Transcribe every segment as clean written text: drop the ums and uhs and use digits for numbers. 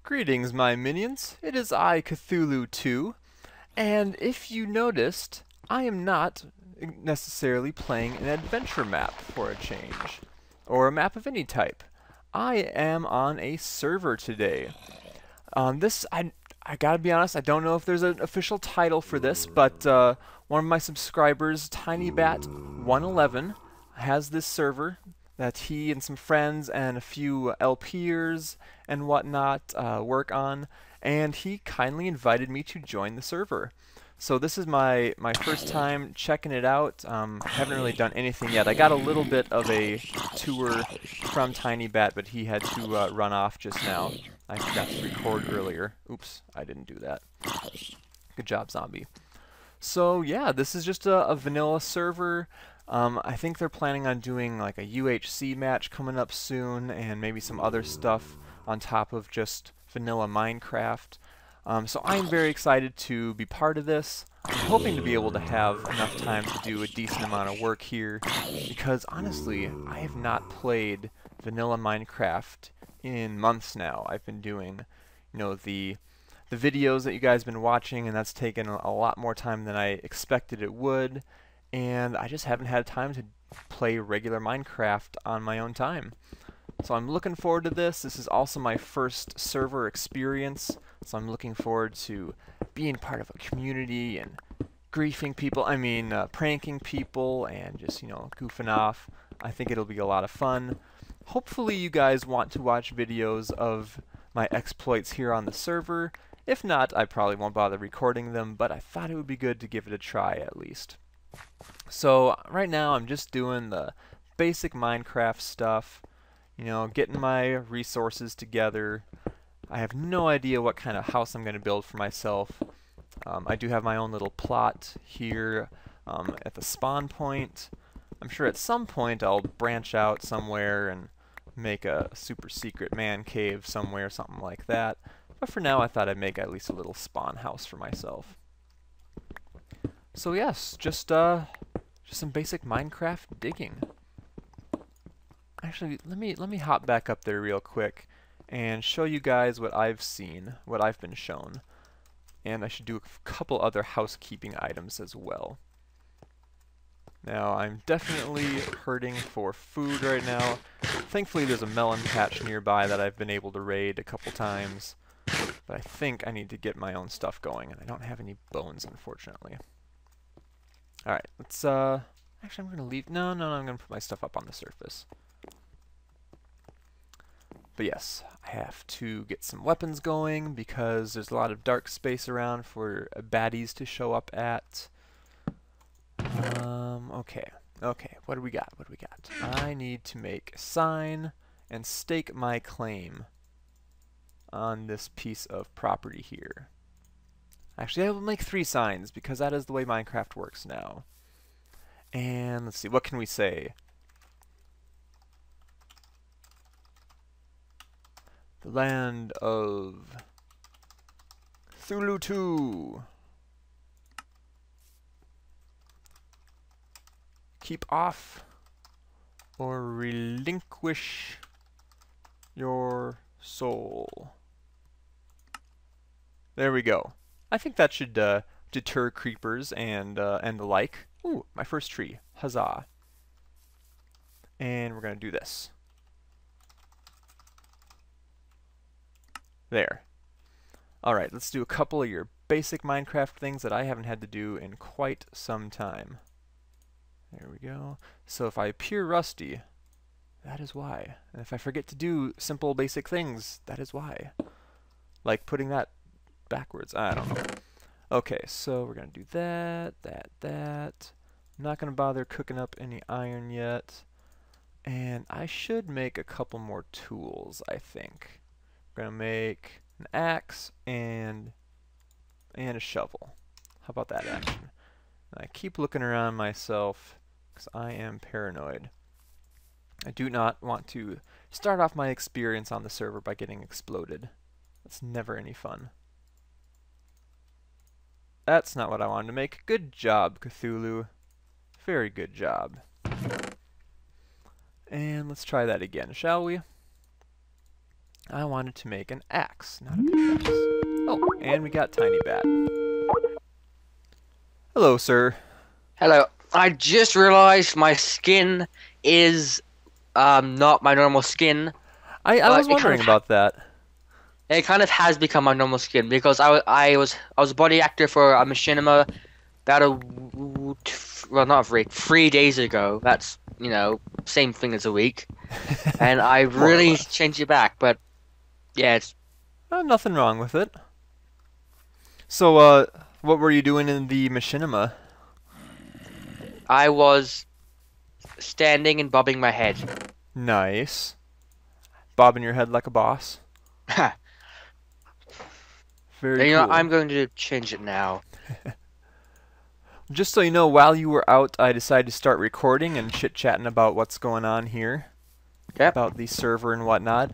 Greetings, my minions. It is I, Cthulhu 2, and if you noticed, I am not necessarily playing an adventure map for a change, or a map of any type. I am on a server today. I gotta be honest, I don't know if there's an official title for this, but one of my subscribers, TinyBat111, has this server that he and some friends and a few LPers and whatnot work on, and he kindly invited me to join the server. So this is my first time checking it out. I haven't really done anything yet. I got a little bit of a tour from TinyBat, but he had to run off just now. I forgot to record earlier. Oops, I didn't do that. Good job, zombie. So yeah, this is just a vanilla server. I think they're planning on doing like a UHC match coming up soon, and maybe some other stuff on top of just vanilla Minecraft. So I'm very excited to be part of this. I'm hoping to be able to have enough time to do a decent amount of work here, because honestly, I have not played vanilla Minecraft in months now. I've been doing, the videos that you guys have been watching, and that's taken a lot more time than I expected it would, and I just haven't had time to play regular Minecraft on my own time. So I'm looking forward to this. This is also my first server experience, so I'm looking forward to being part of a community and griefing people, pranking people, and just, goofing off. I think it'll be a lot of fun. Hopefully you guys want to watch videos of my exploits here on the server. If not, I probably won't bother recording them, but I thought it would be good to give it a try at least. So right now I'm just doing the basic Minecraft stuff, getting my resources together. I have no idea what kind of house I'm going to build for myself. I do have my own little plot here at the spawn point. I'm sure at some point I'll branch out somewhere and make a super secret man cave somewhere, something like that. But for now I thought I'd make at least a little spawn house for myself. So yes, just some basic Minecraft digging. Actually, let me hop back up there real quick and show you guys what I've seen, what I've been shown. And I should do a couple other housekeeping items as well. Now, I'm definitely hurting for food right now. Thankfully, there's a melon patch nearby that I've been able to raid a couple times. But I think I need to get my own stuff going, and I don't have any bones, unfortunately. Alright, let's, actually, I'm going to leave... No, I'm going to put my stuff up on the surface. But yes, I have to get some weapons going, because there's a lot of dark space around for baddies to show up at. Okay, what do we got? I need to make a sign and stake my claim on this piece of property here. Actually, I will make 3 signs, because that is the way Minecraft works now. And let's see, what can we say? The land of Cthulhu 2. Keep off or relinquish your soul. There we go. I think that should deter creepers and the like. Ooh, my first tree. Huzzah. And we're going to do this. There. Alright, let's do a couple of your basic Minecraft things that I haven't had to do in quite some time. There we go. So if I appear rusty, that is why. And if I forget to do simple basic things, that is why. Like putting that backwards. I don't know. Okay, so we're going to do that. I'm not going to bother cooking up any iron yet. And I should make a couple more tools, I think. We're going to make an axe and a shovel. How about that action? I keep looking around myself because I am paranoid. I do not want to start off my experience on the server by getting exploded. That's never any fun. That's not what I wanted to make. Good job, Cthulhu. Very good job. And let's try that again, shall we? I wanted to make an axe, not a pickaxe. Oh, and we got Tiny Bat. Hello, sir. Hello. I just realized my skin is not my normal skin, I but was wondering about that. it kind of has become my normal skin because I was a body actor for a machinima about well, not a week, 3 days ago. That's, same thing as a week, and I More or really less. changed it back. But yeah, Nothing wrong with it. So, what were you doing in the machinima? I was standing and bobbing my head. Nice. Bobbing your head like a boss. Very cool. I'm going to change it now. Just so you know, while you were out, I decided to start recording and chit-chatting about what's going on here. Yep. About the server and whatnot.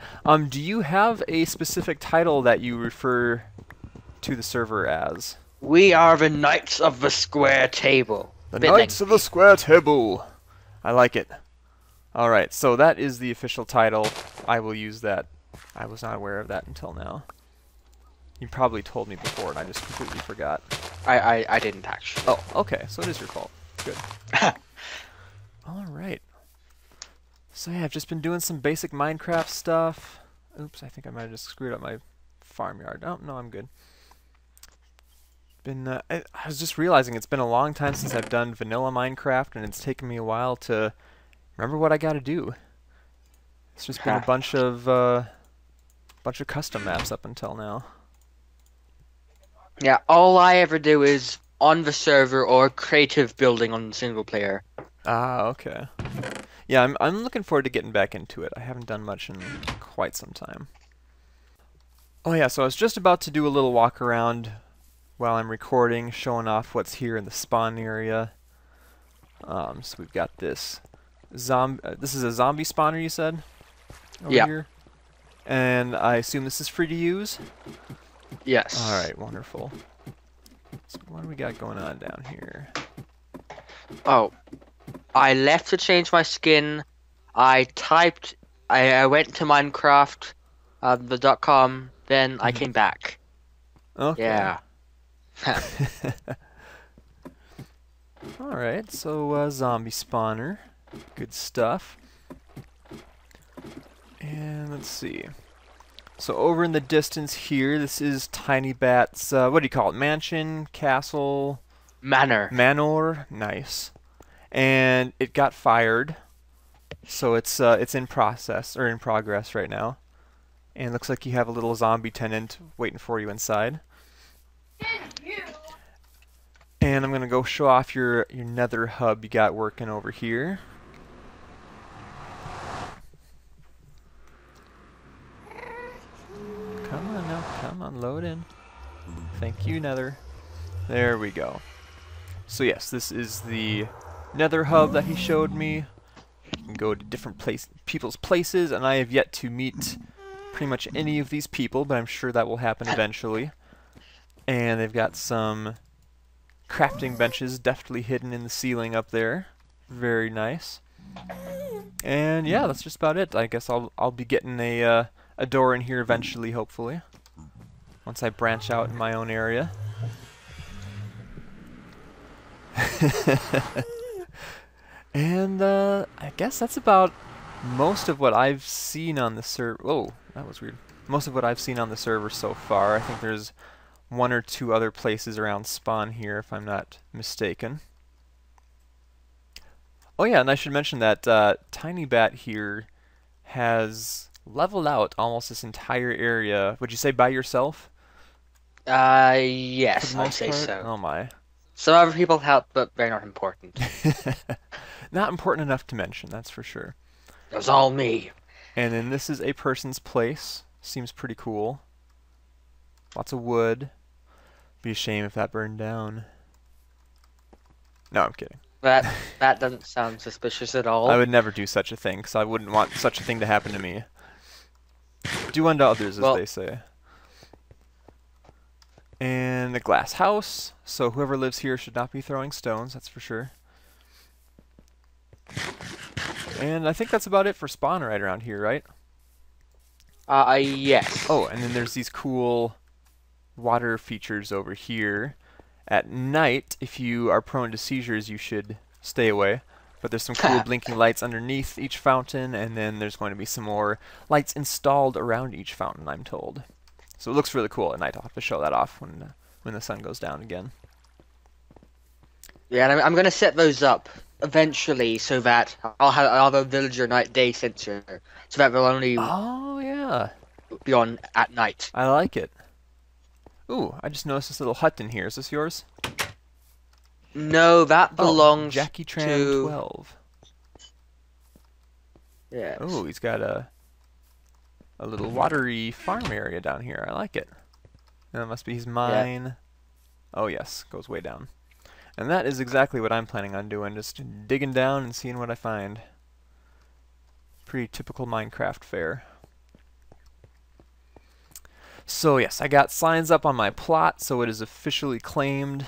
Do you have a specific title that you refer to the server as? We are the Knights of the Square Table. The Bit Knights of the lengthy. Square Table. I like it. Alright, so that is the official title. I will use that. I was not aware of that until now. You probably told me before and I just completely forgot. I didn't actually. Oh, okay, so it is your fault. Good. Alright. So yeah, I've just been doing some basic Minecraft stuff. Oops, I think I might have just screwed up my farmyard. Oh, no, I'm good. I was just realizing it's been a long time since I've done vanilla Minecraft, and it's taken me a while to remember what I gotta do. It's just been a bunch of custom maps up until now. Yeah, all I ever do is on the server or creative building on single player. Ah, okay. Yeah, I'm looking forward to getting back into it. I haven't done much in quite some time. Oh yeah, so I was just about to do a little walk around while I'm recording, showing off what's here in the spawn area. So we've got this this is a zombie spawner, you said? Over Yeah. here? And I assume this is free to use? Yes. Alright, wonderful. So what do we got going on down here? Oh, I left to change my skin. I went to Minecraft, the .com. Then I came back. Okay. Yeah. Alright, so zombie spawner. Good stuff. And let's see. So over in the distance here, this is Tiny Bat's, what do you call it? Mansion? Castle? Manor. Manor? Nice. And it got fired. So it's in progress right now. And it looks like you have a little zombie tenant waiting for you inside. And I'm gonna go show off your Nether Hub you got working over here. Come on now, come on, load in. Thank you, Nether. There we go. So yes, this is the Nether Hub that he showed me. You can go to different people's places, and I have yet to meet pretty much any of these people, but I'm sure that will happen eventually. And they've got some crafting benches deftly hidden in the ceiling up there. Very nice. And yeah, that's just about it. I guess I'll be getting a door in here eventually, hopefully, once I branch out in my own area. And I guess that's about most of what I've seen on the server. Oh, that was weird. Most of what I've seen on the server so far. I think there's one or two other places around spawn here, if I'm not mistaken. Oh yeah, and I should mention that Tiny Bat here has leveled out almost this entire area. Would you say by yourself? For Yes, the I'd most say part? so. Oh my. Some other people help, but they're not important. Not important enough to mention, that's for sure. It was all me. And then this is a person's place. Seems pretty cool. Lots of wood. Be a shame if that burned down. No, I'm kidding. That doesn't sound suspicious at all. I would never do such a thing, because I wouldn't want such a thing to happen to me. Do unto others, as they say. And a glass house, so whoever lives here should not be throwing stones, that's for sure. And I think that's about it for spawn right around here, right? Yes. Oh, and then there's these cool water features over here. At night, if you are prone to seizures, you should stay away. But there's some cool blinking lights underneath each fountain, and then there's going to be some more lights installed around each fountain, I'm told. So it looks really cool at night. I'll have to show that off when the sun goes down again. Yeah, and I'm gonna set those up eventually so that I'll have a villager night day sensor, so that they'll only Oh, yeah. be on at night. I like it. Ooh, I just noticed this little hut in here. Is this yours? No, that belongs Jackie Tran to 12. Yes. Oh, he's got a little watery farm area down here. I like it. And that must be his mine. Yeah. Oh yes, goes way down. And that is exactly what I'm planning on doing, just digging down and seeing what I find. Pretty typical Minecraft fare. So yes, I got signs up on my plot, so it is officially claimed.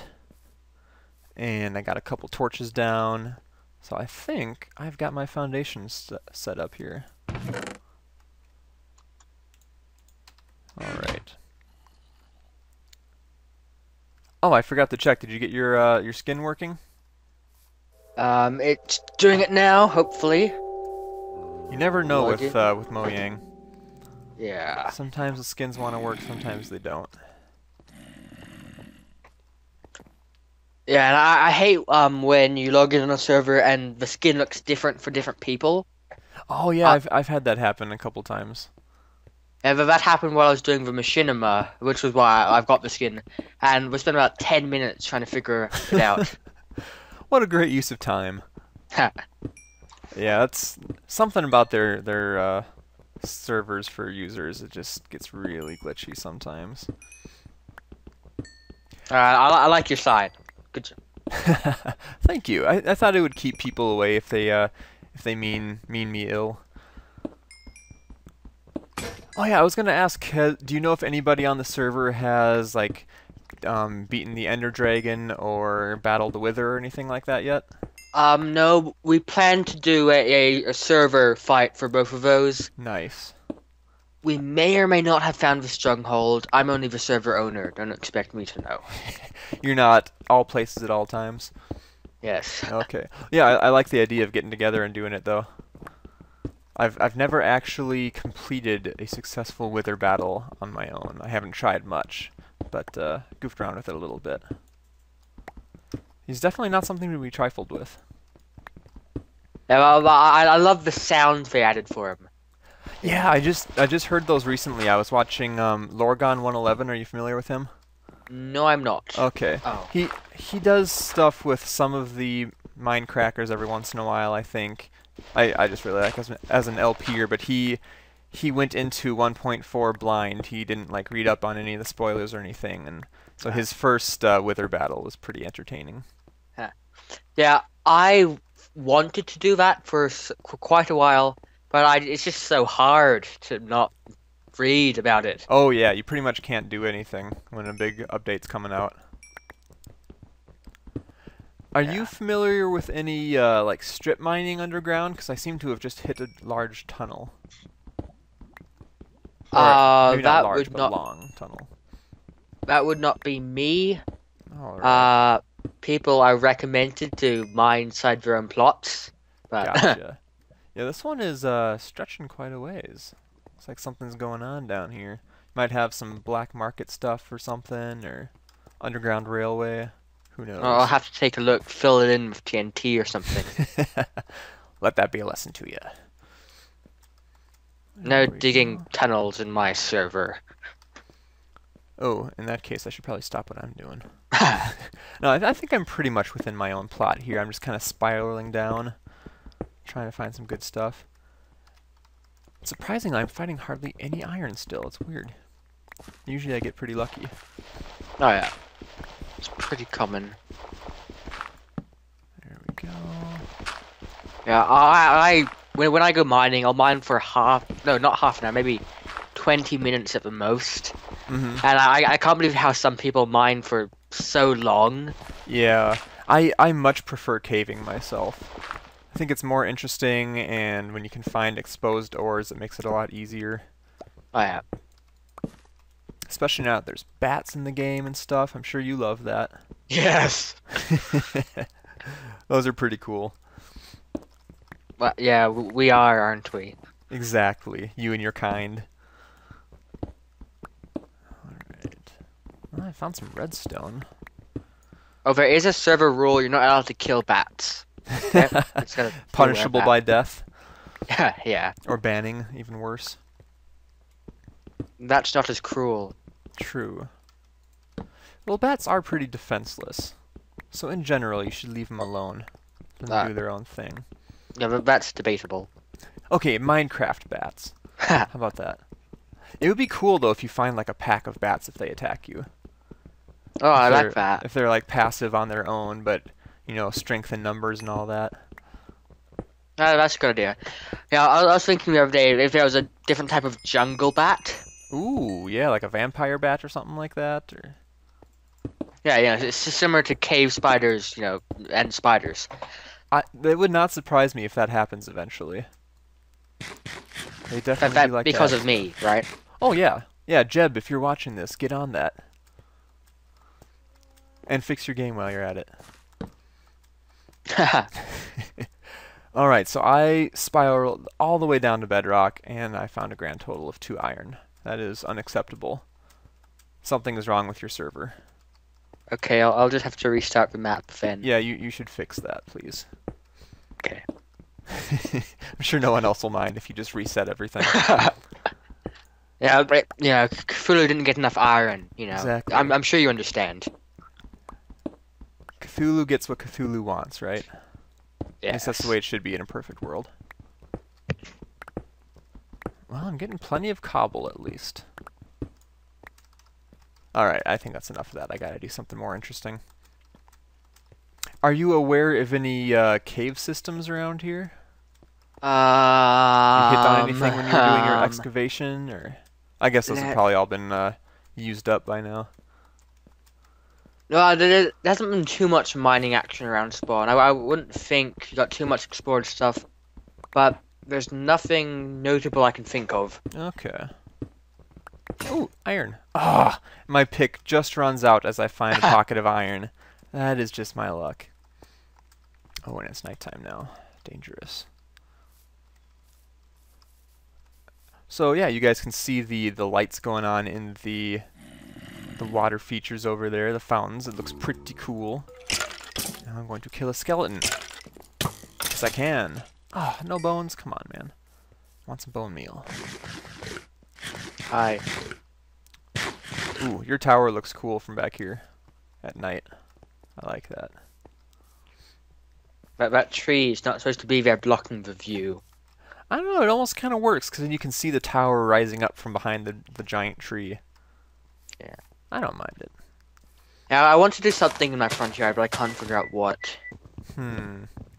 And I got a couple torches down. So I think I've got my foundation set up here. Alright. Oh, I forgot to check. Did you get your skin working? It's doing it now, hopefully. You never know with Mojang. Yeah. Sometimes the skins want to work, sometimes they don't. Yeah, and I hate when you log in on a server and the skin looks different for different people. Oh yeah, I've had that happen a couple times. Yeah, but that happened while I was doing the machinima, which was why I've got the skin, and we spent about 10 minutes trying to figure it out. What a great use of time. Yeah, that's something about their servers for users. It just gets really glitchy sometimes. I like your side. Good job. Thank you. I thought it would keep people away if they mean me ill. Oh yeah, I was gonna ask. Do you know if anybody on the server has like beaten the Ender Dragon or battled the Wither or anything like that yet? No, we plan to do a server fight for both of those. Nice. We may or may not have found the stronghold. I'm only the server owner. Don't expect me to know. You're not all places at all times? Yes. Okay. Yeah, I like the idea of getting together and doing it though. I've never actually completed a successful Wither battle on my own. I haven't tried much, but goofed around with it a little bit. He's definitely not something to be trifled with. Yeah, I love the sounds they added for him. Yeah, I just heard those recently. I was watching Lorgon 111. Are you familiar with him? No, I'm not. Okay. Oh. He does stuff with some of the Minecrackers every once in a while, I think. I just really like as an LPer, but he went into 1.4 blind. He didn't like read up on any of the spoilers or anything, and so his first Wither battle was pretty entertaining. Yeah, I wanted to do that for quite a while, but it's just so hard to not read about it. Oh yeah, you pretty much can't do anything when a big update's coming out. Are you familiar with any like strip mining underground? Because I seem to have just hit a large tunnel. Or maybe not large, but long tunnel. That would not be me. All right. People are recommended to mine inside their own plots. But Gotcha. Yeah, this one is stretching quite a ways. Looks like something's going on down here. Might have some black market stuff or something, or underground railway. Who knows? I'll have to take a look, fill it in with TNT or something. Let that be a lesson to you. No digging tunnels in my server. Oh, in that case, I should probably stop what I'm doing. No, I think I'm pretty much within my own plot here. I'm just kind of spiraling down, trying to find some good stuff. Surprisingly, I'm finding hardly any iron still. It's weird. Usually I get pretty lucky. Oh yeah. It's pretty common. There we go. Yeah, when I go mining, I'll mine for not half an hour, maybe 20 minutes at the most. Mm-hmm. And I can't believe how some people mine for so long. Yeah, I much prefer caving myself. I think it's more interesting, and when you can find exposed ores, it makes it a lot easier. Oh yeah. Especially now that there's bats in the game and stuff. I'm sure you love that. Yes. Those are pretty cool. Well, yeah, we are, aren't we? Exactly. You and your kind. Alright. Well, I found some redstone. Oh, there is a server rule. You're not allowed to kill bats. Okay? It's gotta be Punishable by death. Yeah, yeah. Or banning, even worse. That's not as cruel. True. Well, bats are pretty defenseless. So in general, you should leave them alone. Let them do their own thing. Yeah, but that's debatable. Okay, Minecraft bats. How about that? It would be cool, though, if you find, like, a pack of bats if they attack you. Oh, I like that. If they're, like, passive on their own, but, you know, strength in numbers and all that. That's a good idea. Yeah, I was thinking the other day if there was a different type of jungle bat. Ooh, yeah, like a vampire bat or something like that, or... Yeah, yeah, it's similar to cave spiders, you know, and spiders. It would not surprise me if that happens eventually. They definitely be like because that. of me, right? Oh, yeah. Yeah, Jeb, if you're watching this, get on that. And fix your game while you're at it. Alright, so I spiraled all the way down to bedrock, and I found a grand total of 2 iron. That is unacceptable. Something is wrong with your server. Okay, I'll just have to restart the map then. Yeah, you should fix that, please. Okay. I'm sure no one else will mind if you just reset everything. Yeah, but, yeah, Cthulhu didn't get enough iron, you know. Exactly. I'm sure you understand. Cthulhu gets what Cthulhu wants, right? Yeah. I guess that's the way it should be in a perfect world. Well, I'm getting plenty of cobble, at least. Alright, I think that's enough of that. I gotta do something more interesting. Are you aware of any cave systems around here? You hit on anything when you were doing your excavation, or I guess those have probably all been used up by now. No, there hasn't been too much mining action around spawn. I wouldn't think you got too much explored stuff, but there's nothing notable I can think of. Okay. Oh, iron. Ah, my pick just runs out as I find a pocket of iron. That is just my luck. Oh, and it's nighttime now. Dangerous. So yeah, you guys can see the lights going on in the water features over there, the fountains. It looks pretty cool. Now I'm going to kill a skeleton. Yes, I can. Ah, no bones. Come on, man. Want some bone meal. Hi. Ooh, your tower looks cool from back here at night. I like that. That tree is not supposed to be there blocking the view. I don't know, it almost kind of works, because then you can see the tower rising up from behind the giant tree. Yeah. I don't mind it. Yeah, I want to do something in my front yard, but I can't figure out what.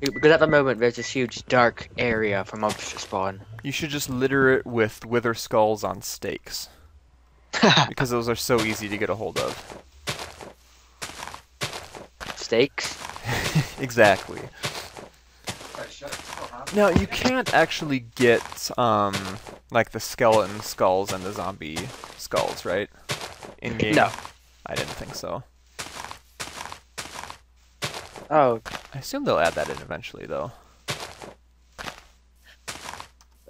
Because at the moment, there's this huge dark area for mobs to spawn. You should just litter it with wither skulls on stakes. Because those are so easy to get a hold of. Steaks? Exactly. Now, you can't actually get, like the skeleton skulls and the zombie skulls, right? In-game? No. I didn't think so. Oh. I assume they'll add that in eventually, though.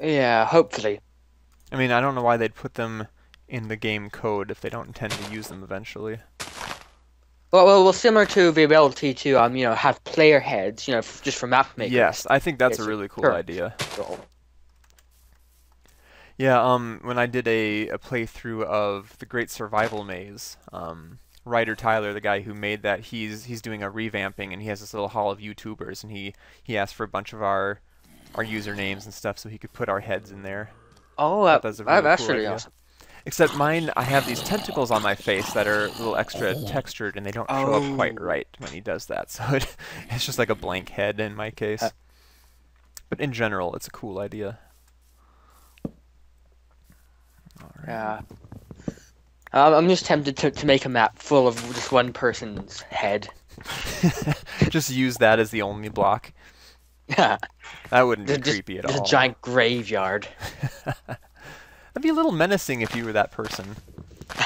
Yeah, hopefully. I mean, I don't know why they'd put them in the game code if they don't intend to use them eventually. Well, similar to the ability to, you know, have player heads, you know, just for map makers. Yes, I think that's a really cool idea. Cool. Yeah, when I did a playthrough of the Great Survival Maze, Ryder Tyler, the guy who made that, he's doing a revamping, and he has this little hall of YouTubers, and he asked for a bunch of our usernames and stuff so he could put our heads in there. Oh, that's really awesome. Except mine, I have these tentacles on my face that are a little extra textured, and they don't show up quite right when he does that. So it's just like a blank head in my case. But in general, it's a cool idea. Alright. Yeah. I'm just tempted to make a map full of just one person's head. Just use that as the only block. Yeah. That wouldn't be creepy at all. Just a giant graveyard. That'd be a little menacing if you were that person.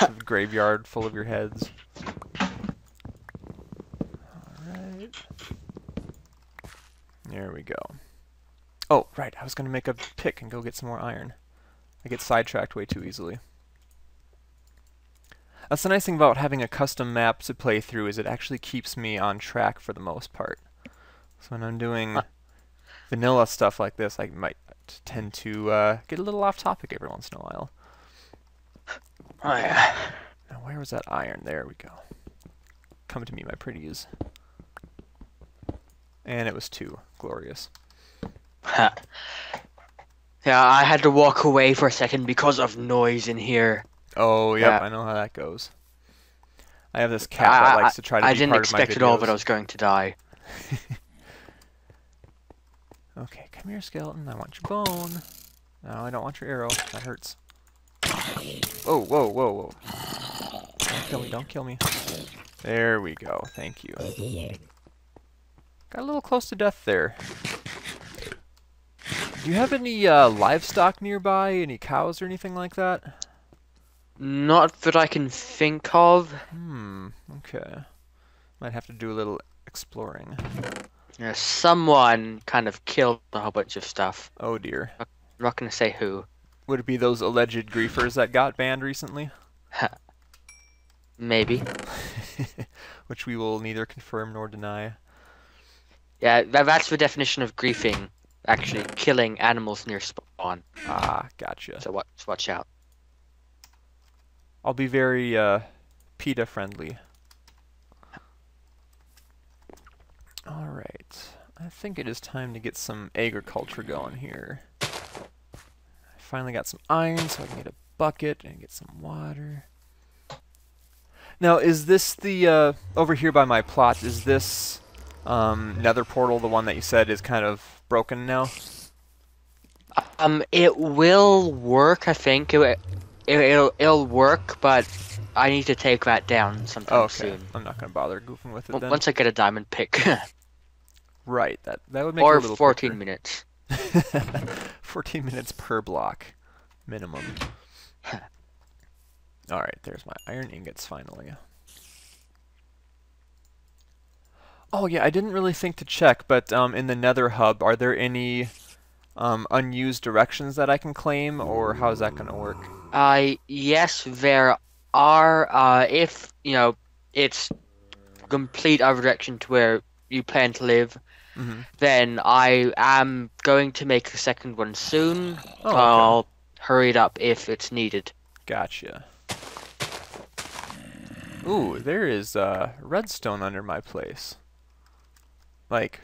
A graveyard full of your heads. Alright. There we go. Oh, right, I was going to make a pick and go get some more iron. I get sidetracked way too easily. That's the nice thing about having a custom map to play through, is it actually keeps me on track for the most part. So when I'm doing vanilla stuff like this, I might tend to get a little off topic every once in a while. Oh yeah. Now where was that iron? There we go. Come to me, my pretties. And it was 2. Glorious. Yeah, I had to walk away for a second because of noise in here. Oh, yep, I know how that goes. I have this cat that likes to try to be part of my videos. I didn't expect at all that I was going to die. Okay, come here, skeleton. I want your bone. No, I don't want your arrow. That hurts. Oh, whoa, whoa, whoa. Don't kill me, don't kill me. There we go. Thank you. Got a little close to death there. Do you have any livestock nearby? Any cows or anything like that? Not that I can think of. Okay. Might have to do a little exploring. Yeah, someone kind of killed a whole bunch of stuff. Oh dear. I'm not going to say who. Would it be those alleged griefers that got banned recently? Maybe. Which we will neither confirm nor deny. Yeah, that's the definition of griefing. Actually, killing animals near spawn. Ah, gotcha. So watch out. I'll be very PETA friendly. Alright. I think it is time to get some agriculture going here. I finally got some iron so I can get a bucket and get some water. Now, is this the, over here by my plot, is this nether portal the one that you said is kind of broken now? It will work, I think. It'll work, but I need to take that down sometime soon. I'm not gonna bother goofing with it then. Once I get a diamond pick. Right, that would make it a or little 14 quicker. minutes. 14 minutes per block, minimum. Alright, there's my iron ingots finally. Oh yeah, I didn't really think to check, but in the Nether Hub, are there any unused directions that I can claim, or how's that going to work? Yes, there are. If, it's complete other direction to where you plan to live, then I am going to make a second one soon. Oh, okay. I'll hurry it up if it's needed. Gotcha. Ooh, there is redstone under my place. Like,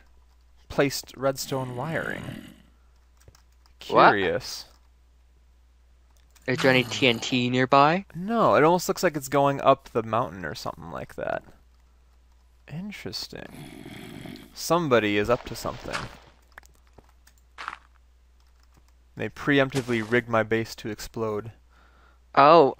placed redstone wiring. Curious. What? Is there any TNT nearby? No, it almost looks like it's going up the mountain or something like that. Interesting. Somebody is up to something. They preemptively rigged my base to explode. Oh,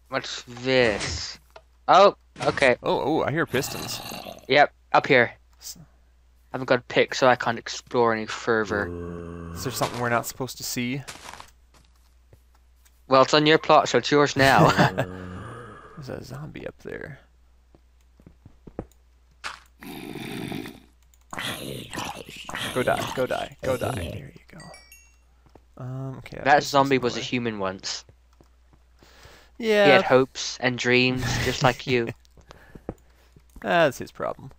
what's this? Oh, okay. Oh, I hear pistons. Yep, up here. I haven't got a pick, so I can't explore any further. Is there something we're not supposed to see? Well, it's on your plot, so it's yours now. There's a zombie up there. Go die, go die, go die. There you go. Okay. That zombie was a human once. Yeah. He had hopes and dreams, just like you. That's his problem.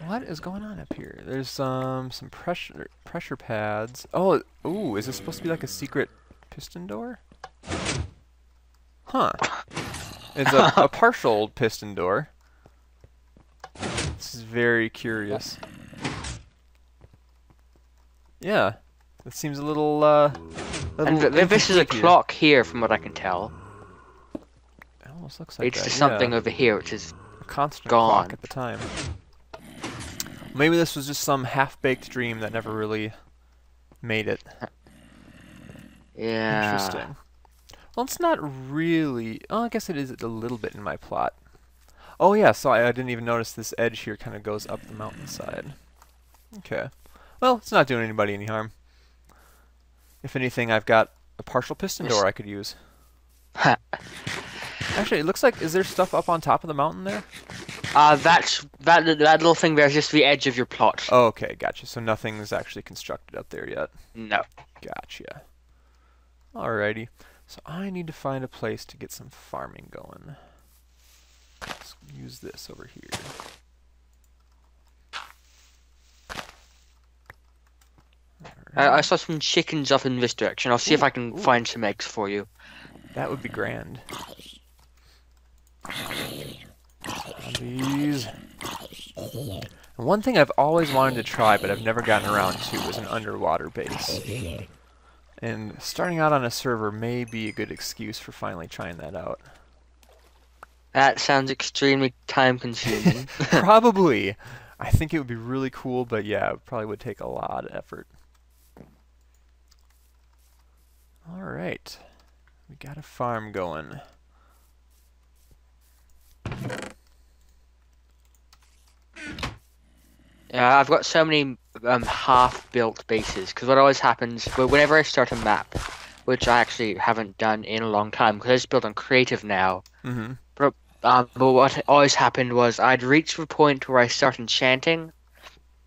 What is going on up here? There's some pressure pads. Oh, ooh, is this supposed to be like a secret piston door? Huh. It's a partial piston door. This is very curious. Yeah, it seems a little. And this is a clock here, from what I can tell. It almost looks like it's just something over here, which is a constant gone. Clock at the time. Maybe this was just some half-baked dream that never really made it. Yeah. Interesting. Well, it's not really... Oh, I guess it is a little bit in my plot. Oh, yeah, so I didn't even notice this edge here kind of goes up the mountainside. Okay. Well, it's not doing anybody any harm. If anything, I've got a partial piston Yes. door I could use. Actually, it looks like, is there stuff up on top of the mountain there? that little thing there is just the edge of your plot. Oh, okay, gotcha. So nothing's actually constructed up there yet. No. Gotcha. Alrighty. So I need to find a place to get some farming going. Let's use this over here. I saw some chickens up in this direction. I'll see if I can find some eggs for you. That would be grand. These. One thing I've always wanted to try, but I've never gotten around to, is an underwater base. And starting out on a server may be a good excuse for finally trying that out. That sounds extremely time-consuming. Probably. I think it would be really cool, but yeah, it probably would take a lot of effort. Alright. We got a farm going. Yeah, I've got so many half-built bases, because what always happens, whenever I start a map, which I actually haven't done in a long time, because I just built on creative now, but what always happened was I'd reach the point where I start enchanting,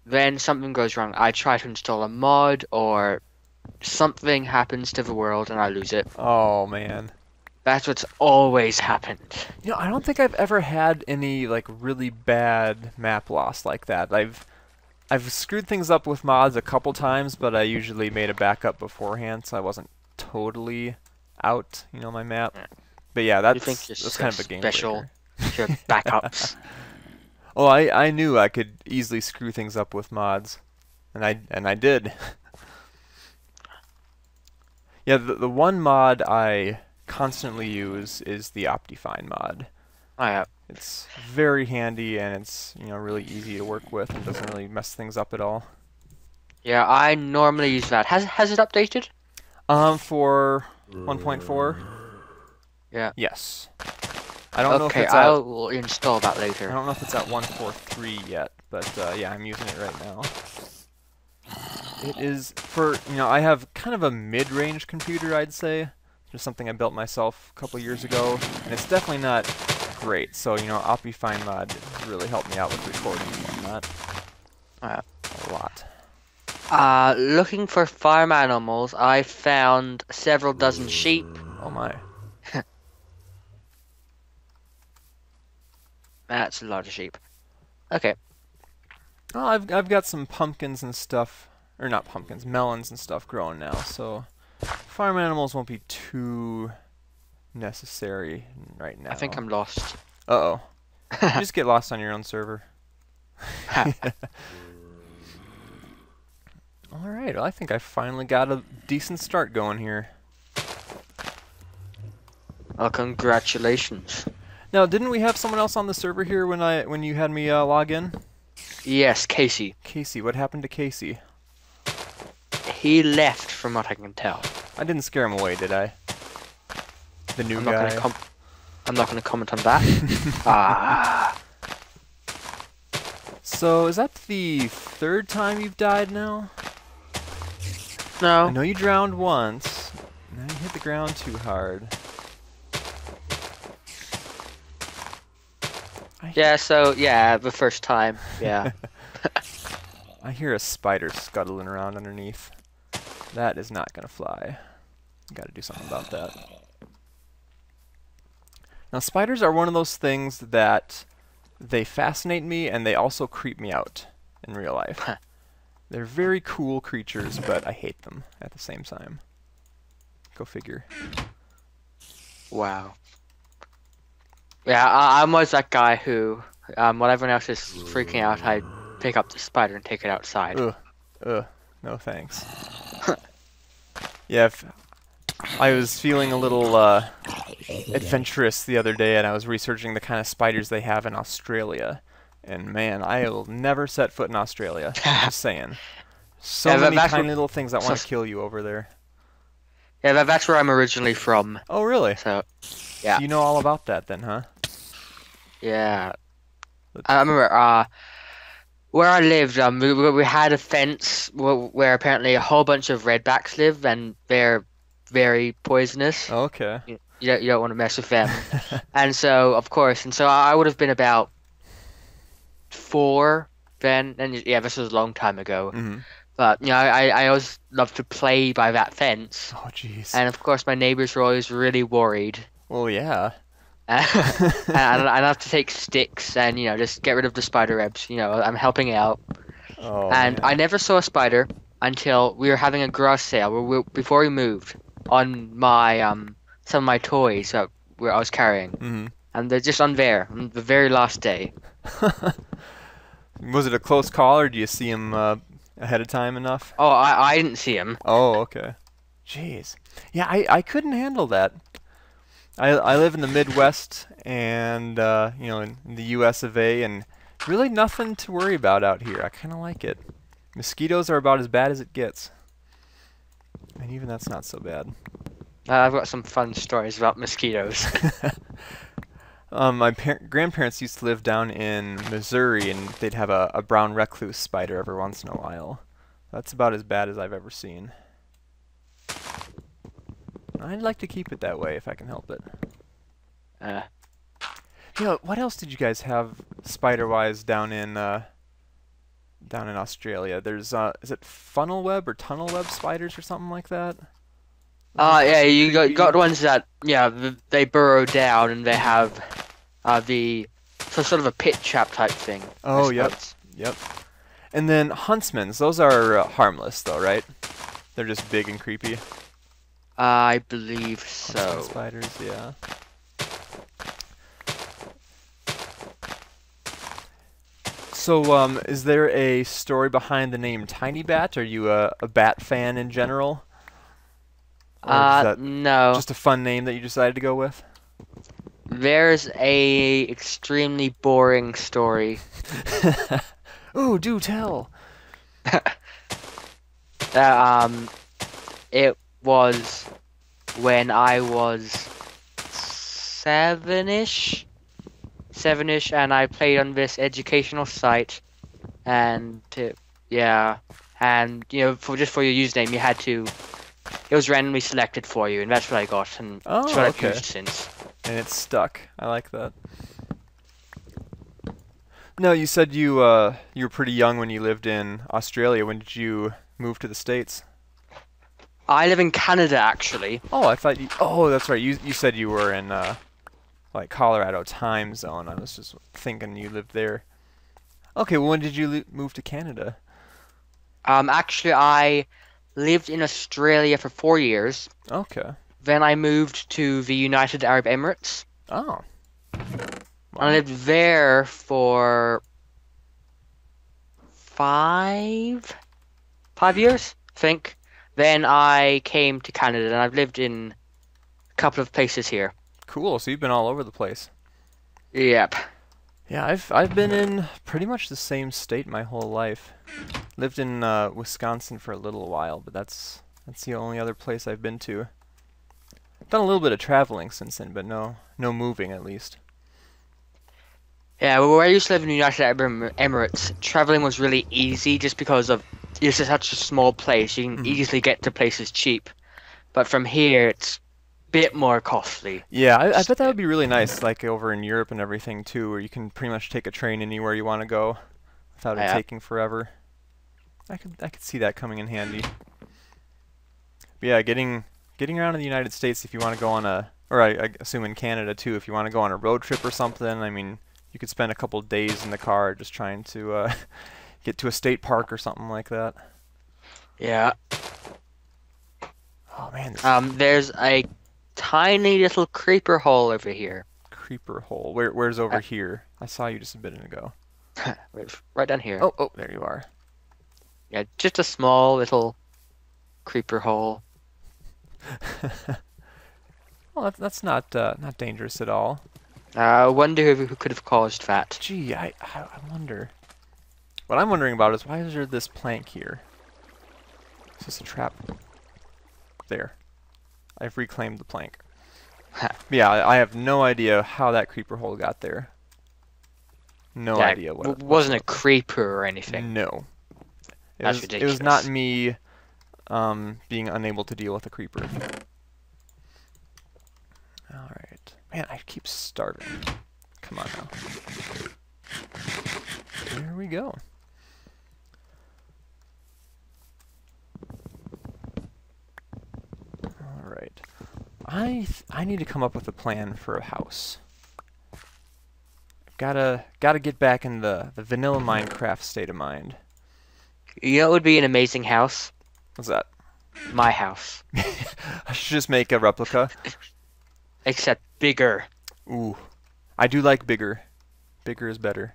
then something goes wrong. I try to install a mod, or something happens to the world and I lose it. Oh, man. That's what's always happened. You know, I don't think I've ever had any, like, really bad map loss like that. I've screwed things up with mods a couple times, but I usually made a backup beforehand, so I wasn't totally out, you know, my map. But yeah, that's kind of a game special breaker. your backups. Oh, I knew I could easily screw things up with mods, and I did. Yeah, the one mod I constantly use is the Optifine mod. Oh yeah. It's very handy, and it's, you know, really easy to work with and doesn't really mess things up at all. Yeah, I normally use that. Has it updated? For 1.4? Yeah. Yes. I don't know if Okay, it's at, I'll install that I later. don't know if it's at 1.43 yet, but yeah, I'm using it right now. It is for, you know, I have kind of a mid-range computer, I'd say. Just something I built myself a couple years ago, and it's definitely not great. So, you know, Optifine mod really helped me out with recording and whatnot. A lot. Looking for farm animals, I found several dozen sheep. Oh my. That's a lot of sheep. Okay. Oh, I've got some pumpkins and stuff, or not pumpkins, melons and stuff growing now. So farm animals won't be too necessary right now. I think I'm lost. Uh-oh. You just get lost on your own server. Alright, well, I think I finally got a decent start going here. Well, congratulations. Now, didn't we have someone else on the server here when you had me log in? Yes, Casey. Casey, what happened to Casey? He left, from what I can tell. I didn't scare him away, did I? The new I'm guy. not going to comment on that. So, is that the third time you've died now? No. I know you drowned once. Now you hit the ground too hard. Yeah, so, yeah, the first time, yeah. I hear a spider scuttling around underneath. That is not gonna fly. Gotta do something about that. Now, spiders are one of those things that they fascinate me and they also creep me out in real life. They're very cool creatures, but I hate them at the same time. Go figure. Wow. Yeah, I'm always that guy who, when everyone else is freaking out, I pick up the spider and take it outside. No thanks. Yeah, I was feeling a little adventurous the other day, and I was researching the kind of spiders they have in Australia. And man, I will never set foot in Australia. Just saying. So many tiny little things that want to kill you over there. Yeah, that's where I'm originally from. Oh, really? So, yeah. So you know all about that then, huh? Yeah. I remember, where I lived, we had a fence where apparently a whole bunch of redbacks live, and they're very poisonous. Okay. You don't want to mess with them. And so, of course, and so I would have been about 4 then, and yeah, this was a long time ago. Mm-hmm. But I always loved to play by that fence, Oh, jeez. and of course, my neighbors were always really worried. Well, yeah. And I'd have to take sticks and just get rid of the spider webs. I'm helping out. Oh, And man. I never saw a spider until we were having a garage sale before we moved on my some of my toys that I was carrying, Mm-hmm. and they're just on there on the very last day. Was it a close call, or do you see him ahead of time enough? Oh, I didn't see them. Oh, okay. Jeez. Yeah, I couldn't handle that. I live in the Midwest and in the US of A, and really nothing to worry about out here. I kind of like it. Mosquitoes are about as bad as it gets. And even that's not so bad. I've got some fun stories about mosquitoes. My grandparents used to live down in Missouri, and they'd have a brown recluse spider every once in a while. That's about as bad as I've ever seen. I'd like to keep it that way if I can help it. Uh, What else did you guys have spider-wise down in Australia? There's is it funnel web or tunnel web spiders or something like that? yeah, you Creepy. got ones that they burrow down and they have sort of a pit trap type thing. I Oh, yep, suppose. yep. And then huntsmans. Those are harmless though, right? They're just big and creepy. I believe Huntsman so. spiders, yeah. So, is there a story behind the name Tiny Bat? Are you a bat fan in general? Or is that No. just a fun name that you decided to go with? There's a extremely boring story. Ooh, do tell. It was when I was sevenish, and I played on this educational site, and and for your username, you had to. It was randomly selected for you, and that's what I got, and that's Oh, what I've okay. used since. And it's stuck. I like that. No, you said you were pretty young when you lived in Australia. When did you move to the States? I live in Canada, actually. Oh, I thought you. Oh, that's right. You said you were in like Colorado time zone. I was just thinking you lived there. Okay, well, when did you move to Canada? Actually, I lived in Australia for 4 years. Okay. Then I moved to the United Arab Emirates. Oh. I lived there for 5 years, I think. Then I came to Canada, and I've lived in a couple of places here. Cool. So you've been all over the place. Yep. Yeah, I've been in pretty much the same state my whole life. Lived in Wisconsin for a little while, but that's the only other place I've been to. Done a little bit of traveling since then, but no moving at least. Yeah, well, where I used to live in the United Arab Emirates, traveling was really easy just because of it's such a small place. You can easily get to places cheap. But from here, it's a bit more costly. Yeah, I bet that would be really nice, like over in Europe and everything too, where you can pretty much take a train anywhere you want to go without it taking forever. I could see that coming in handy. But yeah, getting around in the United States if you want to go on or I assume in Canada too, if you want to go on a road trip or something, I mean, you could spend a couple days in the car just trying to get to a state park or something like that. Yeah. Oh man, this There's a tiny little creeper hole over here. creeper hole. Where's over here? I saw you just a bit ago. Right down here. Oh, there you are. Yeah, just a small little creeper hole. Well, that's not dangerous at all. I wonder who could have caused that. Gee, I wonder. What I'm wondering about is why is there this plank here? Is this a trap? There. I've reclaimed the plank. Yeah, I have no idea how that creeper hole got there. No idea what. It wasn't a creeper or anything. No. That's It was ridiculous. not me being unable to deal with a creeper. Man, I keep starving. Come on now. There we go. Alright. I need to come up with a plan for a house. Gotta get back in the vanilla Minecraft state of mind. You know what would be an amazing house? What's that? My house. I should just make a replica. Except bigger. Ooh. I do like bigger. Bigger is better.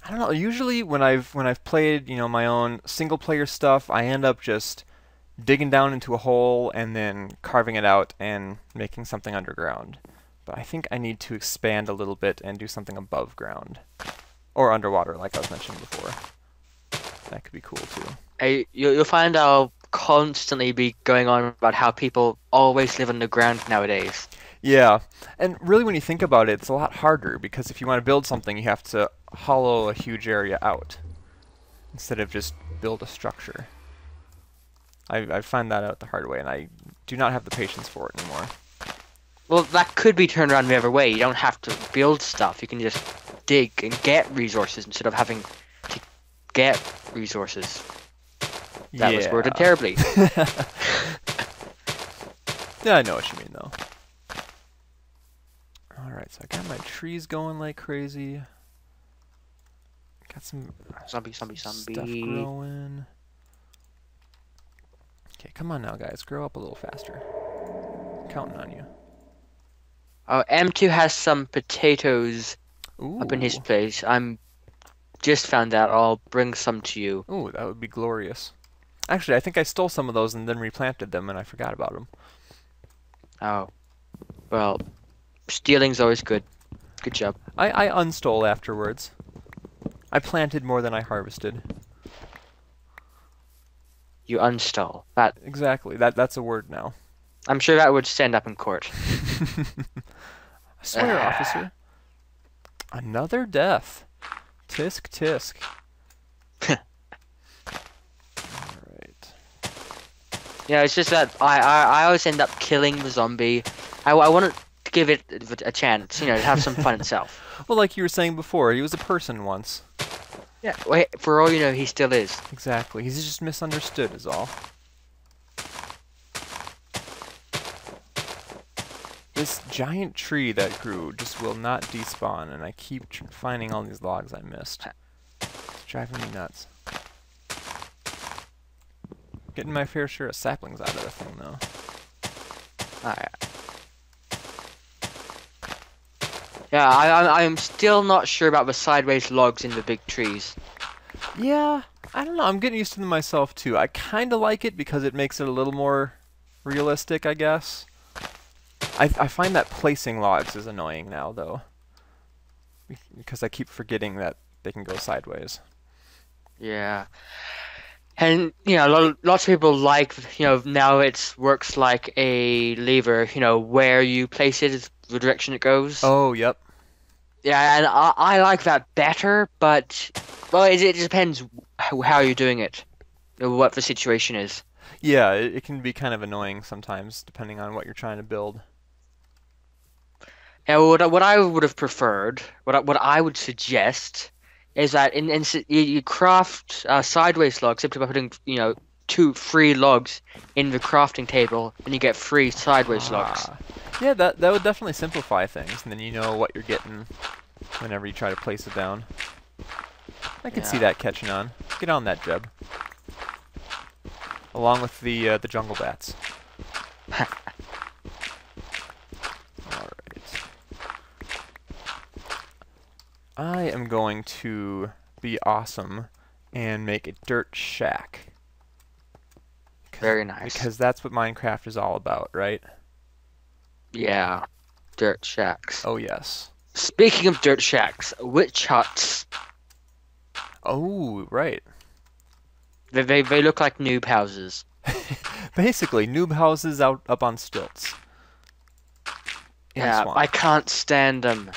I don't know, usually when I've played, you know, my own single player stuff, I end up just digging down into a hole and then carving it out and making something underground. But I think I need to expand a little bit and do something above ground. Or underwater, like I was mentioning before. That could be cool too. Hey, you'll find I'll constantly be going on about how people always live underground nowadays. Yeah, and really when you think about it, it's a lot harder because if you want to build something, you have to hollow a huge area out instead of just build a structure. I find that out the hard way, and I do not have the patience for it anymore. Well, that could be turned around the other way. You don't have to build stuff. You can just dig and get resources instead of having to get resources. That was worded terribly. Yeah, I know what you mean, though. Alright, so I got my trees going like crazy. Got some Zombie. stuff growing. Okay, come on now, guys. Grow up a little faster. I'm counting on you. Oh, M2 has some potatoes up in his Ooh. place. I'm just found out. I'll bring some to you. Ooh, that would be glorious. Actually, I think I stole some of those and then replanted them, and I forgot about them. Oh. Well, stealing's always good. Good job. I unstole afterwards. I planted more than I harvested. You unstole. That Exactly. That's a word now. I'm sure that would stand up in court. I swear, officer. Another death. Tisk tisk. Alright. Yeah, it's just that I always end up killing the zombie. I want to give it a chance, you know, to have some fun itself. Well, like you were saying before, he was a person once. Yeah, wait, for all you know, he still is. Exactly. He's just misunderstood is all. This giant tree that grew just will not despawn, and I keep finding all these logs I missed. It's driving me nuts. Getting my fair share of saplings out of the thing, though. Alright. Yeah, I'm still not sure about the sideways logs in the big trees. Yeah, I don't know. I'm getting used to them myself, too. I kind of like it because it makes it a little more realistic, I guess. I find that placing logs is annoying now, though. Because I keep forgetting that they can go sideways. Yeah. And, you know, lots of people like, you know, now it works like a lever, you know, where you place it is the direction it goes. Oh, yep. Yeah, and I like that better, but, well, it depends how you're doing it, what the situation is. Yeah, it can be kind of annoying sometimes, depending on what you're trying to build. Yeah, what I would have preferred, what I would suggest, is that you craft sideways logs simply by putting, you know, 3 logs in the crafting table, and you get 3 sideways logs. Yeah, that would definitely simplify things, and then you know what you're getting whenever you try to place it down. I could see that catching on. Get on that, Jeb. Along with the jungle bats. I am going to be awesome and make a dirt shack. Very nice. Because that's what Minecraft is all about, right? Yeah, dirt shacks. Oh, yes. Speaking of dirt shacks, witch huts. Oh, right. They look like noob houses. Basically, noob houses up on stilts. Yeah, I can't stand them.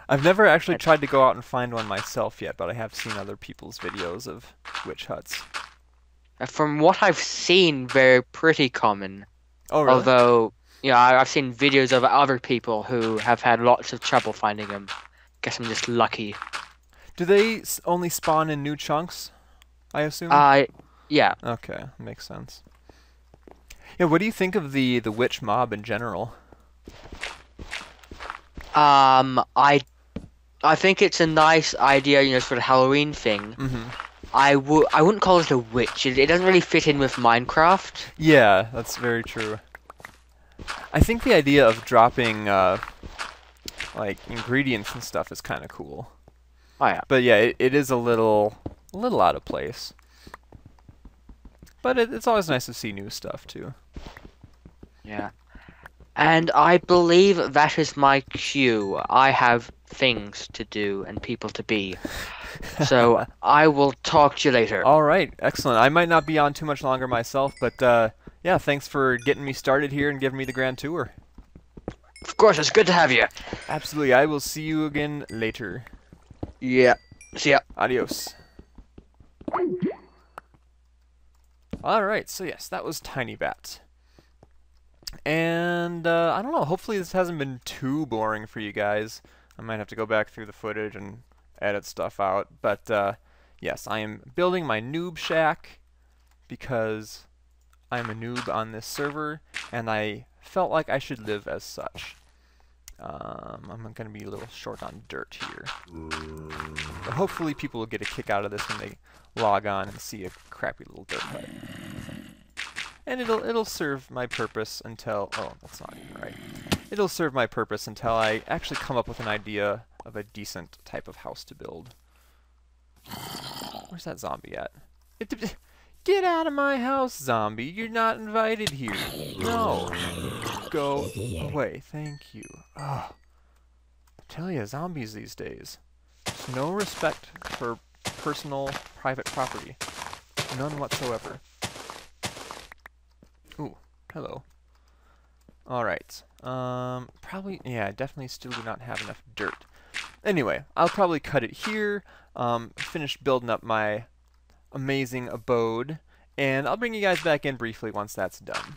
I've never actually tried to go out and find one myself yet, but I have seen other people's videos of witch huts. From what I've seen, they're pretty common. Oh, really? Although, yeah, I've seen videos of other people who have had lots of trouble finding them. Guess I'm just lucky. Do they only spawn in new chunks, I assume? Uh, yeah. Okay, makes sense. Yeah, what do you think of the witch mob in general? I think it's a nice idea, you know, for the Halloween thing. Mm-hmm. I wouldn't call it a witch. It doesn't really fit in with Minecraft. Yeah, that's very true. I think the idea of dropping like ingredients and stuff is kind of cool. Oh yeah. But yeah, it is a little out of place. But it's always nice to see new stuff too. Yeah. And I believe that is my cue. I have things to do and people to be. So I will talk to you later. All right, excellent. I might not be on too much longer myself, but yeah, thanks for getting me started here and giving me the grand tour. Of course, it's good to have you. Absolutely. I will see you again later. Yeah. See ya. Adios. Alright, so yes, that was Tiny Bat. And, I don't know, hopefully this hasn't been too boring for you guys. I might have to go back through the footage and edit stuff out. But, yes, I am building my noob shack because I'm a noob on this server, and I felt like I should live as such. I'm going to be a little short on dirt here. But hopefully people will get a kick out of this when they log on and see a crappy little dirt hut. And it'll serve my purpose until... Oh, that's not even right. It'll serve my purpose until I actually come up with an idea of a decent type of house to build. Where's that zombie at? Get out of my house, zombie. You're not invited here. No. Go away. Thank you. Oh. I tell you, zombies these days. No respect for personal, private property. None whatsoever. Ooh, hello. Alright. Probably, yeah, I definitely still do not have enough dirt. Anyway, I'll probably cut it here, finish building up my amazing abode, and I'll bring you guys back in briefly once that's done.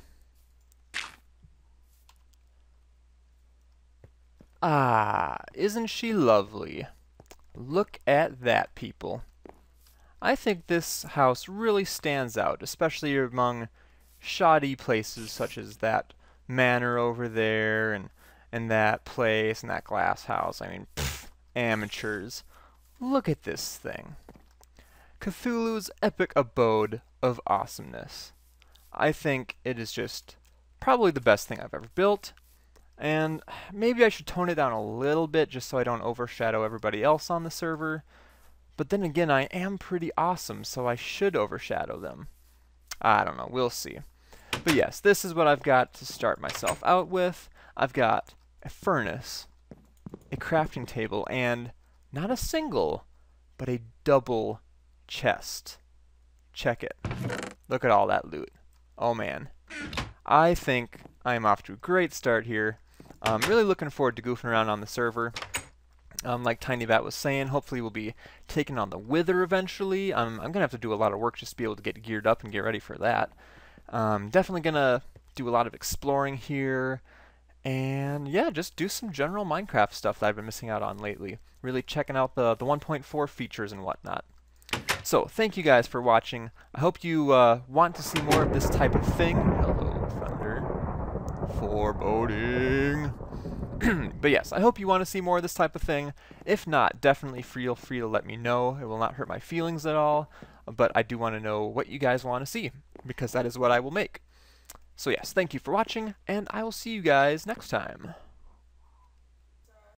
Ah, isn't she lovely? Look at that, people. I think this house really stands out, especially among shoddy places such as that manor over there and that place and that glass house. I mean, pfft, amateurs. Look at this thing. Cthulhu's epic abode of awesomeness. I think it is just probably the best thing I've ever built. And maybe I should tone it down a little bit just so I don't overshadow everybody else on the server. But then again, I am pretty awesome, so I should overshadow them. I don't know, we'll see. But yes, this is what I've got to start myself out with. I've got a furnace, a crafting table, and not a single, but a double chest. Check it. Look at all that loot. Oh man. I think I'm off to a great start here. I'm really looking forward to goofing around on the server. Like Tiny Bat was saying, hopefully we'll be taking on the Wither eventually. I'm going to have to do a lot of work just to be able to get geared up and get ready for that. Definitely going to do a lot of exploring here. And yeah, just do some general Minecraft stuff that I've been missing out on lately. Really checking out the 1.4 features and whatnot. So, thank you guys for watching. I hope you want to see more of this type of thing. Hello, Thunder. Foreboding. But yes, I hope you want to see more of this type of thing. If not, definitely feel free to let me know. It will not hurt my feelings at all. But I do want to know what you guys want to see, because that is what I will make. So yes, thank you for watching, and I will see you guys next time.